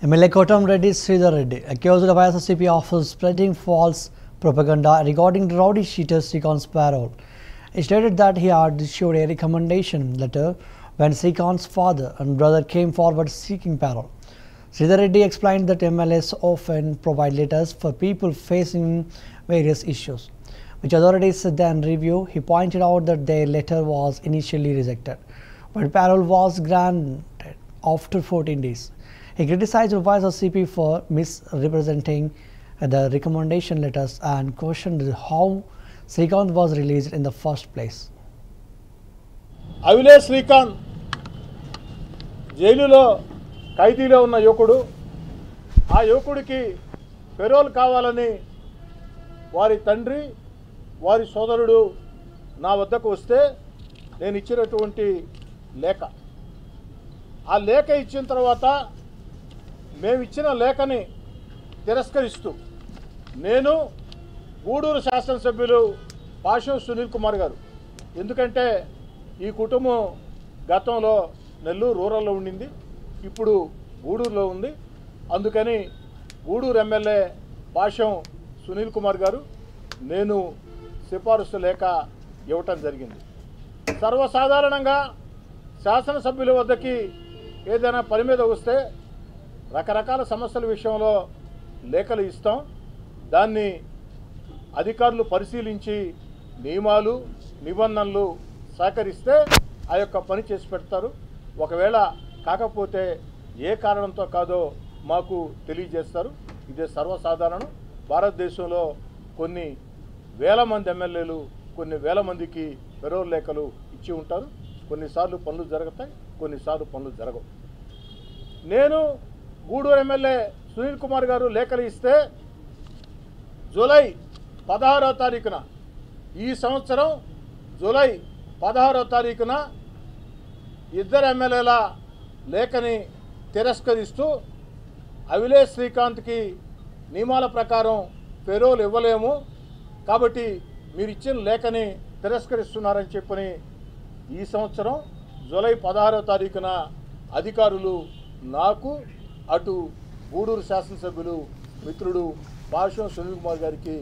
MLA Kotam Reddy Sridhar Reddy accused of ISSCP of spreading false propaganda regarding the rowdy sheeter Srikanth's parole. He stated that he had issued a recommendation letter when Srikanth's father and brother came forward seeking parole. Sridhar Reddy explained that MLAs often provide letters for people facing various issues, which authorities then review. He pointed out that their letter was initially rejected, but parole was granted after 14 days. He criticized ISSCP for misrepresenting the recommendation letters and questioned how Srikanth was released in the first place. అవిలే Srikanth జైలులో ఖైదీలో ఉన్న యువకుడు. ఆ యువకుడికి payroll కావాలని వారి తండ్రి వారి సోదరుడు నా వద్దకు వస్తే నేను ఇచ్చినటువంటి లేఖ, ఆ లేఖ ఇచ్చిన తర్వాత మేము ఇచ్చిన లేఖని తిరస్కరిస్తూ నేను గూడూరు శాసనసభ్యులు పాషం సునీల్ కుమార్ గారు, ఎందుకంటే ఈ కుటుంబం గతంలో నెల్లూరు రూరల్లో ఉండింది, ఇప్పుడు గూడూరులో ఉంది, అందుకని గూడూరు ఎమ్మెల్యే పాషం సునీల్ కుమార్ గారు నేను సిఫారసు లేఖ ఇవ్వటం జరిగింది. సర్వసాధారణంగా శాసనసభ్యుల వద్దకి ఏదైనా పని మీద వస్తే రకరకాల సమస్యల విషయంలో లేఖలు ఇస్తాం. దాన్ని అధికారులు పరిశీలించి నియమాలు నిబంధనలు సహకరిస్తే ఆ యొక్క పని చేసి పెడతారు. ఒకవేళ కాకపోతే ఏ కారణంతో కాదో మాకు తెలియజేస్తారు. ఇదే సర్వసాధారణం. భారతదేశంలో కొన్ని వేల మంది ఎమ్మెల్యేలు కొన్ని వేల మందికి పెరోల్ లేఖలు ఇచ్చి ఉంటారు. కొన్నిసార్లు పనులు జరుగుతాయి, కొన్నిసార్లు పనులు జరగవు. నేను గూడూరు ఎమ్మెల్యే సునీల్ కుమార్ గారు లేఖలు ఇస్తే జూలై 16వ తారీఖున ఈ సంవత్సరం జూలై 16వ తారీఖున ఇద్దరు ఎమ్మెల్యేల లేఖని తిరస్కరిస్తూ అవిలే శ్రీకాంత్కి నియమాల ప్రకారం పెరోల్ ఇవ్వలేము కాబట్టి మీరు ఇచ్చిన లేఖని తిరస్కరిస్తున్నారని చెప్పని ఈ సంవత్సరం జూలై 16వ తారీఖున అధికారులు నాకు అటు గూడూరు శాసనసభ్యులు మిత్రుడు పాషం సునీల్ కుమార్ గారికి